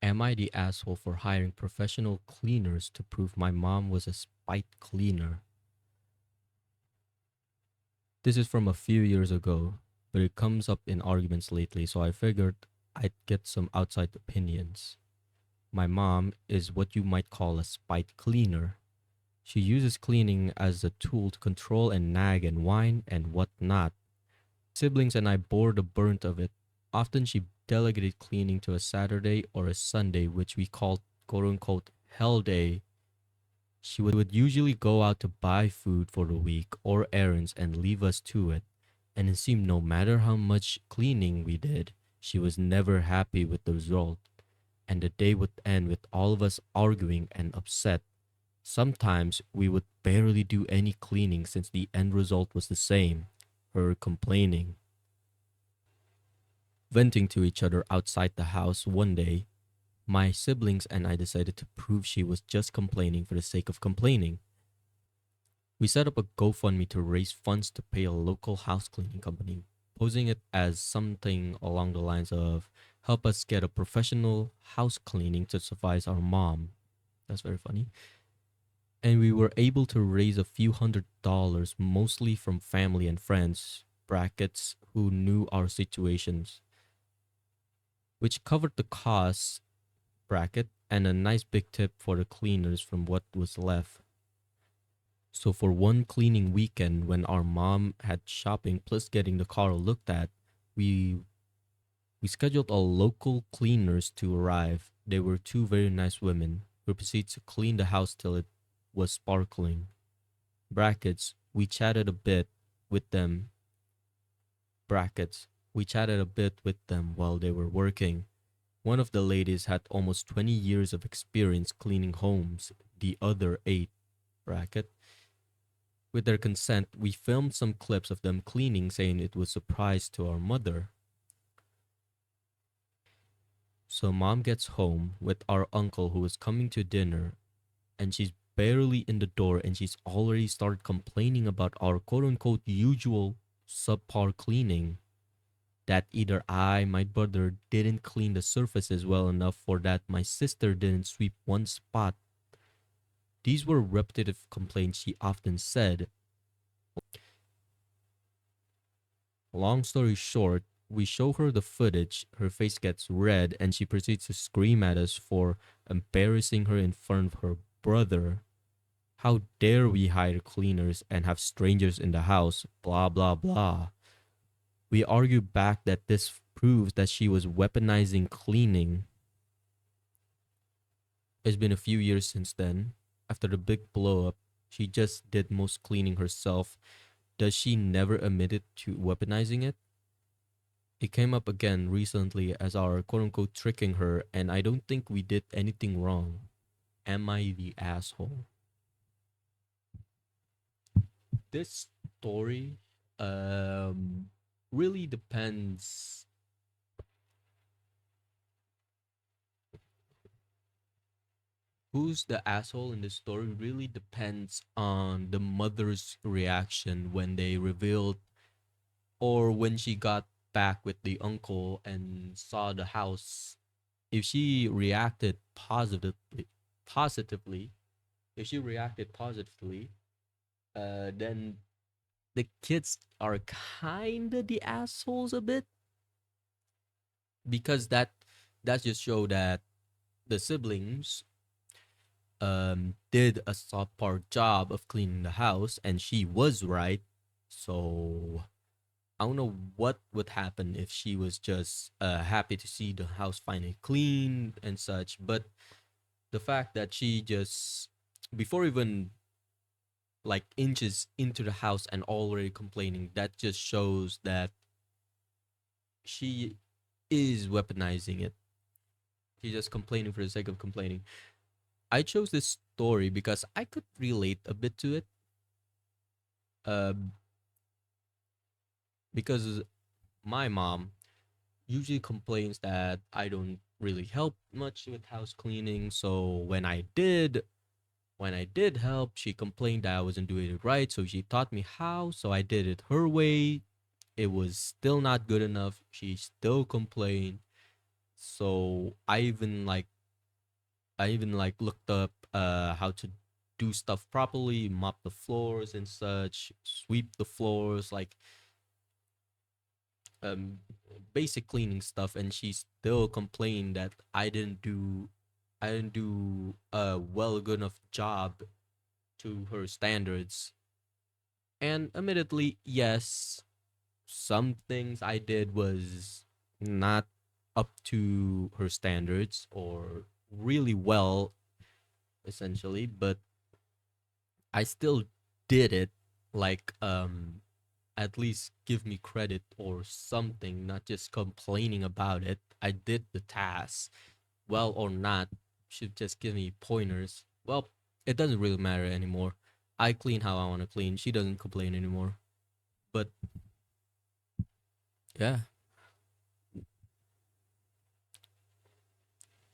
Am I the asshole for hiring professional cleaners to prove my mom was a spite cleaner? This is from a few years ago, but it comes up in arguments lately, so I figured I'd get some outside opinions. My mom is what you might call a spite cleaner. She uses cleaning as a tool to control and nag and whine and whatnot. Siblings and I bore the brunt of it. Often she delegated cleaning to a Saturday or a Sunday, which we called quote unquote hell day. She would usually go out to buy food for the week or errands and leave us to it. And it seemed no matter how much cleaning we did, she was never happy with the result. And the day would end with all of us arguing and upset. Sometimes we would barely do any cleaning since the end result was the same, her complaining. Venting to each other outside the house one day, my siblings and I decided to prove she was just complaining for the sake of complaining. We set up a GoFundMe to raise funds to pay a local house cleaning company, posing it as something along the lines of help us get a professional house cleaning to suffice our mom. That's very funny. And we were able to raise a few $100s, mostly from family and friends, brackets, who knew our situations, which covered the costs, bracket, and a nice big tip for the cleaners from what was left. So for one cleaning weekend when our mom had shopping plus getting the car looked at, we we scheduled a local cleaners to arrive. They were two very nice women who proceeded to clean the house till it was sparkling. Brackets, we chatted a bit with them. Brackets, we chatted a bit with them while they were working. One of the ladies had almost 20 years of experience cleaning homes, the other 8. Bracket. With their consent, we filmed some clips of them cleaning, saying it was a surprise to our mother. So mom gets home with our uncle who is coming to dinner, and she's barely in the door and she's already started complaining about our quote unquote usual subpar cleaning. That either I, my brother, didn't clean the surfaces well enough, or that my sister didn't sweep one spot. These were repetitive complaints she often said. Long story short, we show her the footage, her face gets red, and she proceeds to scream at us for embarrassing her in front of her brother. How dare we hire cleaners and have strangers in the house, blah blah blah. We argue back that this proves that she was weaponizing cleaning. It's been a few years since then. After the big blow up, she just did most cleaning herself. Does she never admit it to weaponizing it? It came up again recently as our quote unquote tricking her, and I don't think we did anything wrong. Am I the asshole? This story really depends. Who's the asshole in this story really depends on the mother's reaction when they revealed, or when she got back with the uncle and saw the house. If she reacted positively, if she reacted positively, then the kids are kind of the assholes a bit, because that just show that the siblings did a subpar job of cleaning the house and she was right. So I don't know what would happen if she was just happy to see the house finally clean and such. But the fact that she just, before even like inches into the house and already complaining, that just shows that she is weaponizing it. She's just complaining for the sake of complaining. I chose this story because I could relate a bit to it. Um, because my mom usually complains that I don't really help much with house cleaning. So when I did help, she complained that I wasn't doing it right. So she taught me how. So I did it her way. It was still not good enough. She still complained. So I even like I even like looked up how to do stuff properly, mop the floors and such, sweep the floors, like um basic cleaning stuff, and she still complained that I didn't do a well good enough job to her standards. And admittedly, yes, some things I did was not up to her standards or really well, essentially, but I still did it. Like, at least give me credit or something, not just complaining about it. I did the task, well or not. Should just give me pointers. Well, it doesn't really matter anymore. I clean how I want to clean. She doesn't complain anymore. But yeah,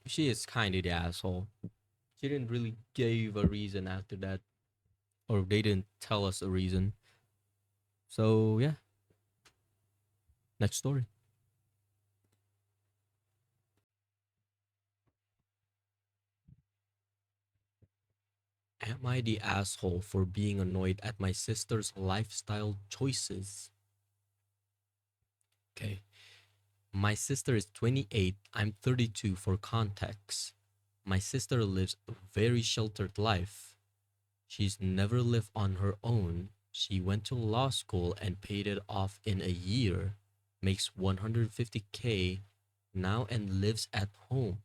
she is kind of the asshole. She didn't really give a reason after that, or they didn't tell us a reason. So yeah, next story. Am I the asshole for being annoyed at my sister's lifestyle choices? Okay. My sister is 28. I'm 32 for context. My sister lives a very sheltered life. She's never lived on her own. She went to law school and paid it off in a year. Makes 150K now and lives at home.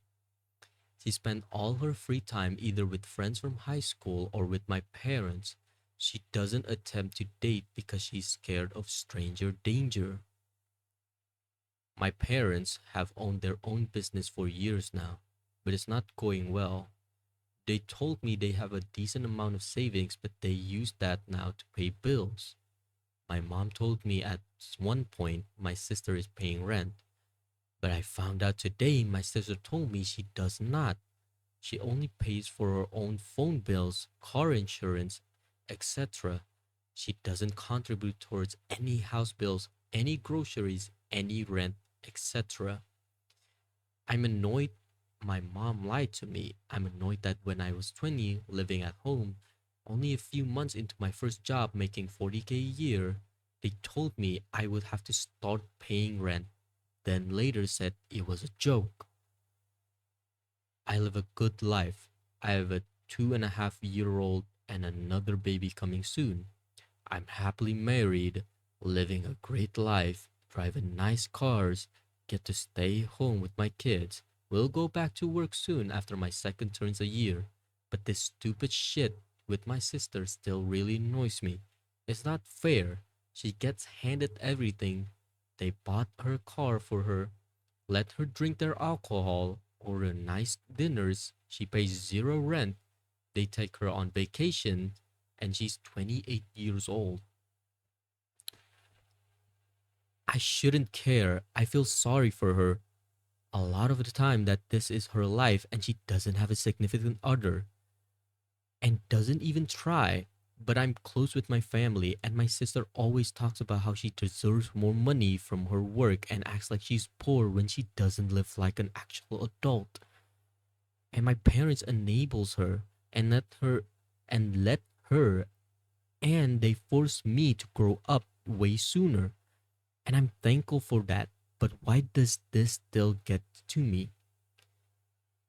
She spent all her free time either with friends from high school or with my parents. She doesn't attempt to date because she's scared of stranger danger. My parents have owned their own business for years now, but it's not going well. They told me they have a decent amount of savings, but they use that now to pay bills. My mom told me at one point my sister is paying rent, but I found out today my sister told me she does not. She only pays for her own phone bills, car insurance, etc. She doesn't contribute towards any house bills, any groceries, any rent, etc. I'm annoyed my mom lied to me. I'm annoyed that when I was 20, living at home, only a few months into my first job making 40K a year, they told me I would have to start paying rent, then later said it was a joke. I live a good life. I have a 2.5-year-old and another baby coming soon. I'm happily married, living a great life, driving nice cars, get to stay home with my kids. We'll go back to work soon after my second turns a year. But this stupid shit with my sister still really annoys me. It's not fair. She gets handed everything. They bought her car for her, let her drink their alcohol, order nice dinners. She pays zero rent. They take her on vacation, and she's 28 years old. I shouldn't care. I feel sorry for her a lot of the time that this is her life and she doesn't have a significant other and doesn't even try. But I'm close with my family, and my sister always talks about how she deserves more money from her work and acts like she's poor when she doesn't live like an actual adult. And my parents enables her and let her and they force me to grow up way sooner. And I'm thankful for that. But why does this still get to me?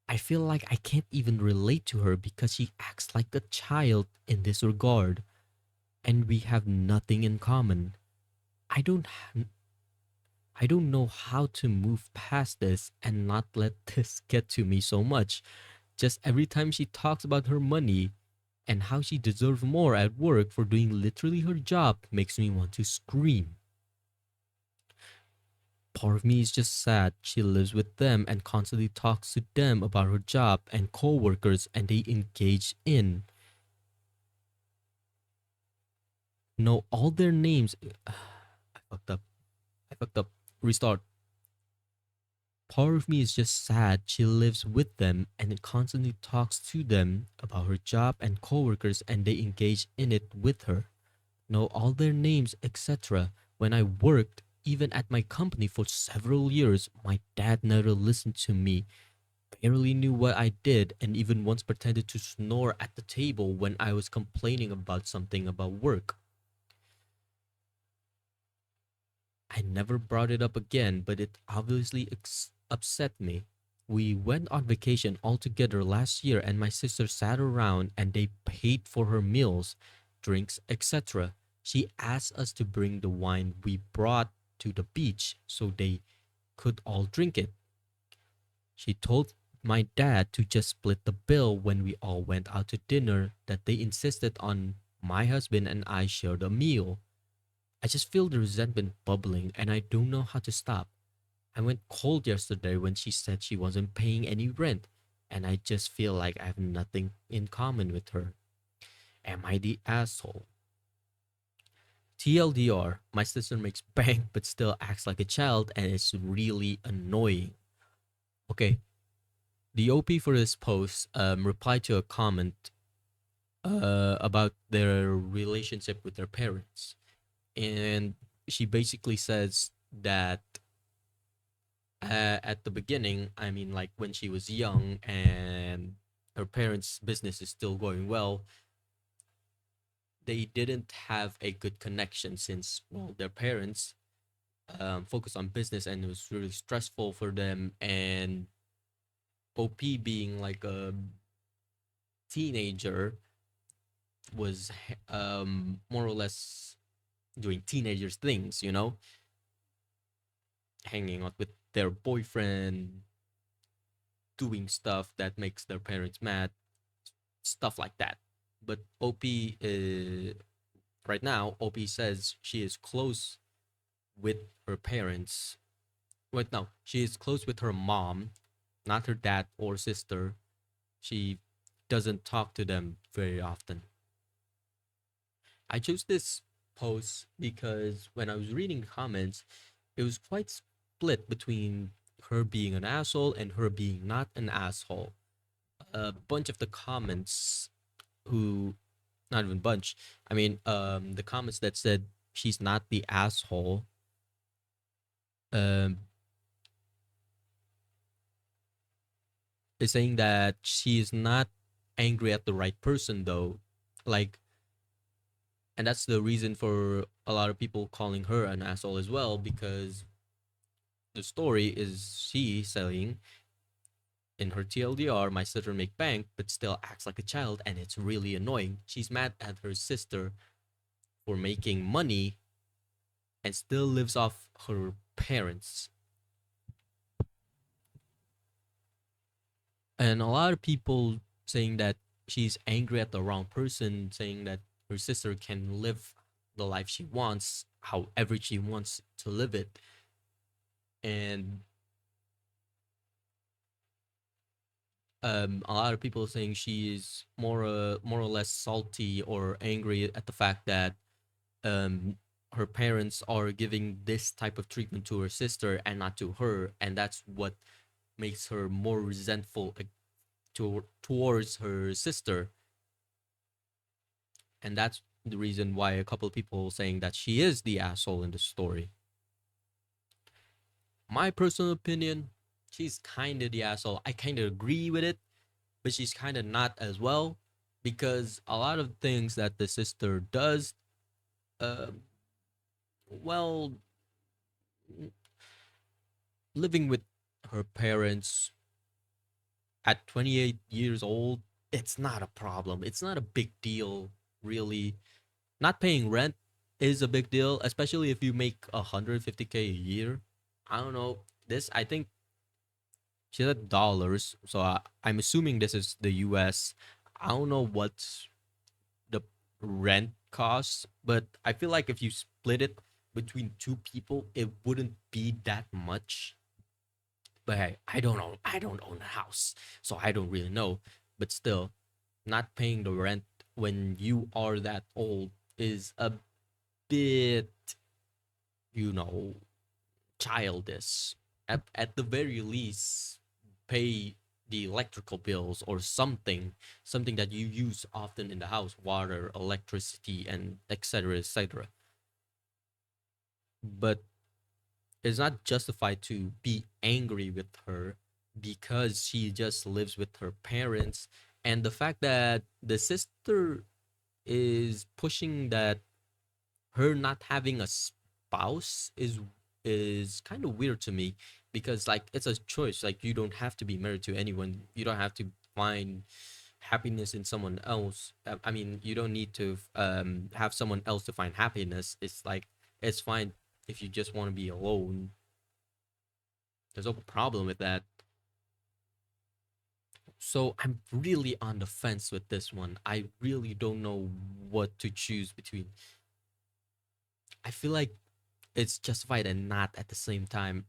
I feel like I can't even relate to her because she acts like a child in this regard, and we have nothing in common. I don't ha- I don't know how to move past this and not let this get to me so much. Just every time she talks about her money and how she deserves more at work for doing literally her job makes me want to scream. Part of me is just sad she lives with them and constantly talks to them about her job and co-workers and they engage in know all their names. I fucked up. I fucked up. Restart. Part of me is just sad she lives with them and it constantly talks to them about her job and co-workers and they engage in it with her. Know all their names, etc. When I worked, even at my company for several years, my dad never listened to me. barely knew what I did and even once pretended to snore at the table when I was complaining about something about work. I never brought it up again, but it obviously upset me. We went on vacation all together last year, and my sister sat around and they paid for her meals, drinks, etc. She asked us to bring the wine we brought to the beach so they could all drink it. She told my dad to just split the bill when we all went out to dinner, that they insisted on my husband and I shared a meal. I just feel the resentment bubbling and I don't know how to stop. I went cold yesterday when she said she wasn't paying any rent, and I just feel like I have nothing in common with her. Am I the asshole? TLDR, my sister makes bank but still acts like a child and it's really annoying. Okay, the OP for this post replied to a comment about their relationship with their parents. And she basically says that at the beginning, I mean, like when she was young and her parents' business is still going well, they didn't have a good connection since, well, their parents focused on business and it was really stressful for them. And OP being like a teenager was more or less doing teenagers things, hanging out with their boyfriend, doing stuff that makes their parents mad, stuff like that. But OP, right now, OP says she is close with her parents. Wait, no, she is close with her mom, not her dad or sister. She doesn't talk to them very often. I chose this post because when I was reading the comments, it was quite split between her being an asshole and her being not an asshole. A bunch of the comments who, not even bunch, I mean, the comments that said she's not the asshole, um, is saying that she is not angry at the right person though. Like, and that's the reason for a lot of people calling her an asshole as well, because the story is she saying in her TLDR, my sister make bank but still acts like a child and it's really annoying. She's mad at her sister for making money and still lives off her parents. And a lot of people saying that she's angry at the wrong person, saying that her sister can live the life she wants, however she wants to live it. And a lot of people saying she is more or less salty or angry at the fact that um, her parents are giving this type of treatment to her sister and not to her, and that's what makes her more resentful towards her sister. And that's the reason why a couple of people saying that she is the asshole in the story. My personal opinion, she's kind of the asshole. I kind of agree with it, but she's kind of not as well, because a lot of things that the sister does, uh, well, living with her parents at 28 years old, it's not a problem. It's not a big deal, really. Not paying rent is a big deal, especially if you make 150K a year. I don't know. I think she said dollars, so I'm assuming this is the US. I don't know what's the rent costs, but I feel like if you split it between two people, it wouldn't be that much. But hey, I don't know. I don't own a house, so I don't really know. But still, not paying the rent when you are that old is a bit, you know, childish. At the very least, pay the electrical bills or something that you use often in the house, water, electricity, and etc. etc. But it's not justified to be angry with her because she just lives with her parents, and the fact that the sister is pushing that her not having a spouse is kind of weird to me, because like it's a choice. Like you don't have to be married to anyone, you don't have to find happiness in someone else. I mean, you don't need to have someone else to find happiness. It's like it's fine if you just want to be alone. There's no problem with that. So I'm really on the fence with this one. I really don't know what to choose between. I feel like it's justified and not at the same time.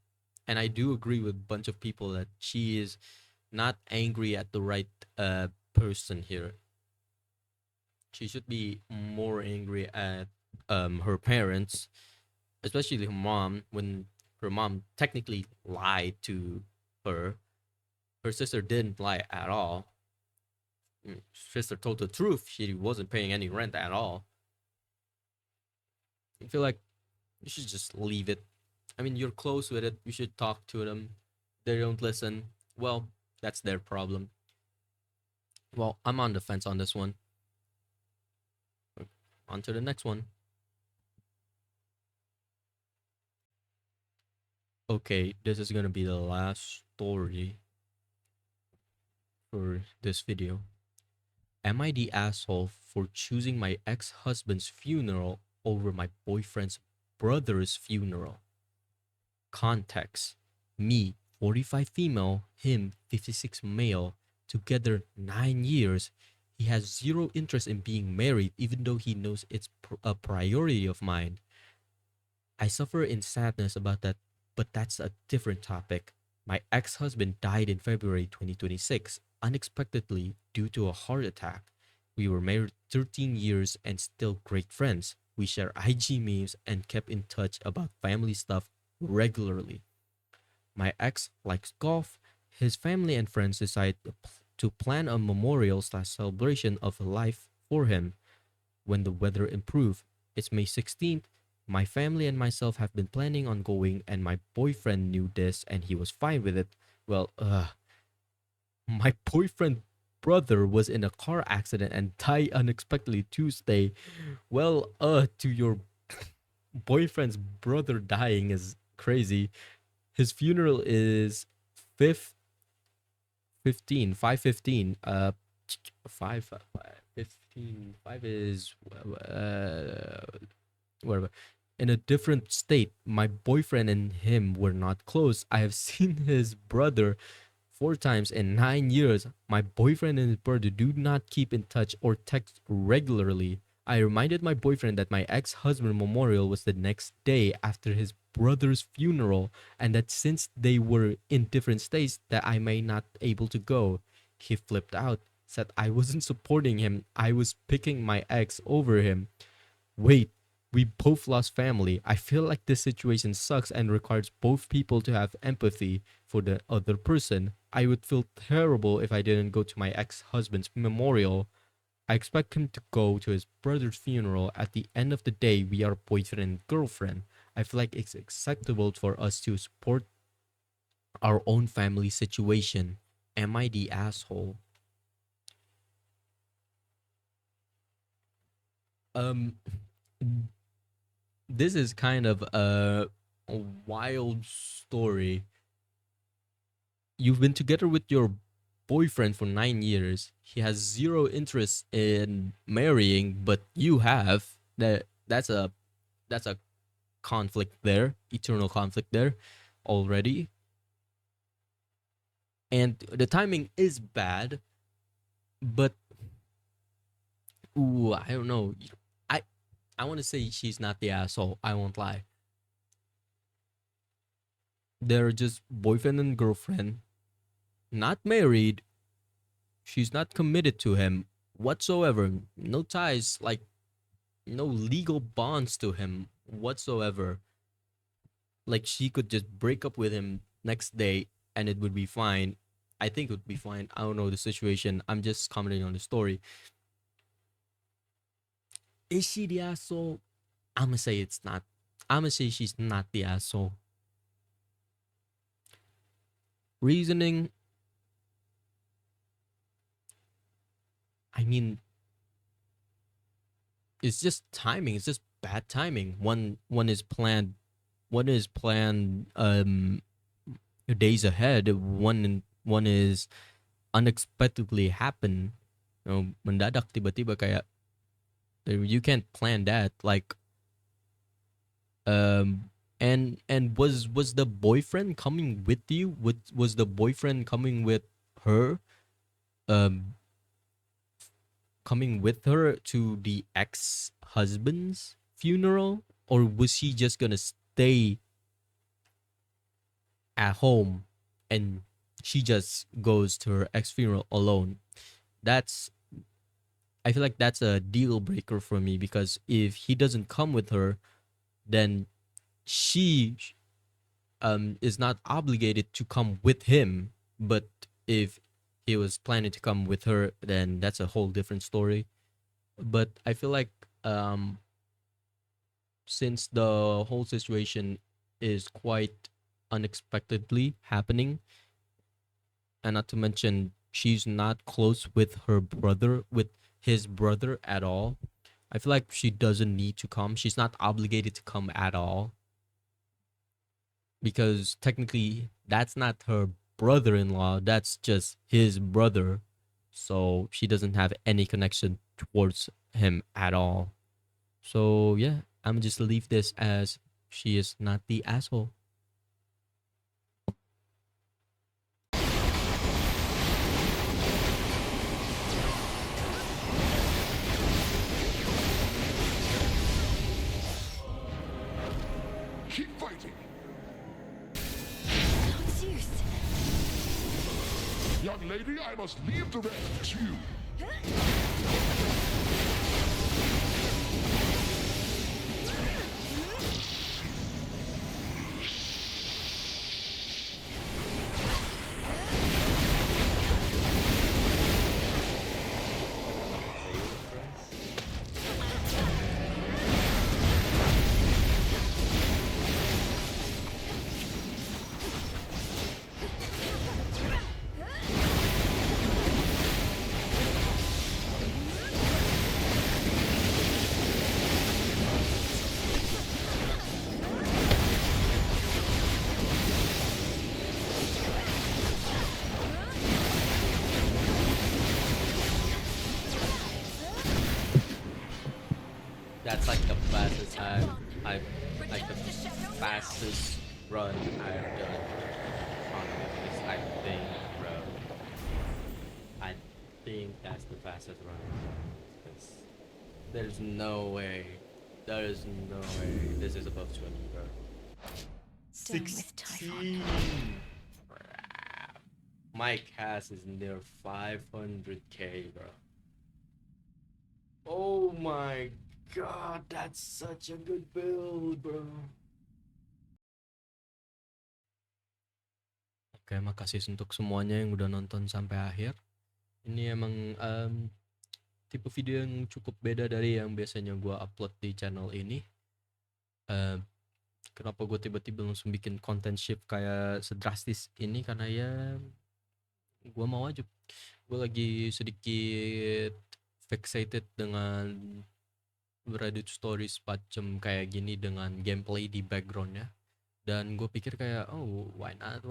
And I do agree with a bunch of people that she is not angry at the right person here. She should be more angry at her parents, especially her mom, when her mom technically lied to her. Her sister didn't lie at all. Sister told the truth. She wasn't paying any rent at all. I feel like you should just leave it. I mean, you're close with it. You should talk to them. They don't listen. Well, that's their problem. Well, I'm on the fence on this one. On to the next one. Okay, this is gonna be the last story for this video. Am I the asshole for choosing my ex-husband's funeral over my boyfriend's brother's funeral? Context: me, 45 female, him, 56 male, together 9 years. He has zero interest in being married, even though he knows it's a priority of mine. I suffer in sadness about that, but that's a different topic. My ex husband died in February 2026, unexpectedly due to a heart attack. We were married 13 years and still great friends. We share IG memes and kept in touch about family stuff regularly. My ex likes golf. His family and friends decided to plan a memorial slash celebration of life for him when the weather improved. It's May 16th. My family and myself have been planning on going, and my boyfriend knew this and he was fine with it. Well, my boyfriend brother was in a car accident and died unexpectedly Tuesday. Well, to your boyfriend's brother dying is crazy. His funeral is 5th 15 5:15 5 15 5 is whatever, in a different state. My boyfriend and him were not close. I have seen his brother 4 times in 9 years. My boyfriend and his brother do not keep in touch or text regularly. I reminded my boyfriend that my ex-husband memorial was the next day after his brother's funeral, and that since they were in different states that I may not able to go. He flipped out, said I wasn't supporting him, I was picking my ex over him. Wait, we both lost family. I feel like this situation sucks and requires both people to have empathy for the other person. I would feel terrible if I didn't go to my ex-husband's memorial. I expect him to go to his brother's funeral. At the end of the day, we are boyfriend and girlfriend. I feel like it's acceptable for us to support our own family situation. Am I the asshole? Um, this is kind of a wild story. You've been together with your boyfriend for 9 years. He has zero interest in marrying, but you have. That's a conflict there, eternal conflict there already. And the timing is bad, but ooh, I don't know. I I want to say she's not the asshole. I won't lie. They're just boyfriend and girlfriend, not married. She's not committed to him whatsoever. No ties, like no legal bonds to him whatsoever. Like she could just break up with him next day and it would be fine. I think it would be fine. I don't know the situation. I'm just commenting on the story. Is she the asshole? I'm gonna say it's not. I'm gonna say she's not the asshole. reasoning, I mean, it's just timing. It's just bad timing. One is planned. One is planned days ahead. One is unexpectedly happen. Mendadak tiba-tiba kayak you can't plan that. Like and was the boyfriend coming with you? Was the boyfriend coming with her? Um, coming with her to the ex-husband's funeral, or was she just gonna stay at home and she just goes to her ex funeral alone? That's I feel like that's a deal breaker for me, because if he doesn't come with her, then she is not obligated to come with him. But if he was planning to come with her, then that's a whole different story. But I feel like since the whole situation is quite unexpectedly happening, and not to mention she's not close with his brother at all, I feel like she doesn't need to come. She's not obligated to come at all, because technically that's not her brother-in-law, that's just his brother. So she doesn't have any connection towards him at all. So yeah, I'm just leave this as she is not the asshole. Keep fighting! Oh, Zeus! Young lady, I must leave the rest to you. That's like the fastest I've like the fastest run I've done on this, I think, bro. I think that's the fastest run. 'Cause there's no way. There is no way this is above 20, bro. Done with Typhon. 16. Crap. My cast is near 500k, bro. Oh my god, that's such a good build, bro. Oke, makasih untuk semuanya yang udah nonton sampai akhir. Ini emang tipe video yang cukup beda dari yang biasanya gue upload di channel ini. Kenapa gue tiba-tiba langsung bikin content shift kayak sedrastis ini, karena ya gue mau aja. Gue lagi sedikit fixated dengan Reddit stories macam kayak gini dengan gameplay di backgroundnya, dan gue pikir kayak, oh, why not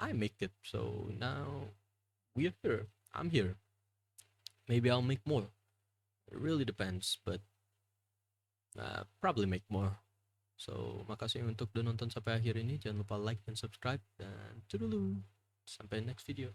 I make it. So now we're here, I'm here, maybe I'll make more. It really depends, but probably make more. So makasih untuk udah nonton sampai akhir ini. Jangan lupa like dan subscribe, dan toodaloo, sampai next video.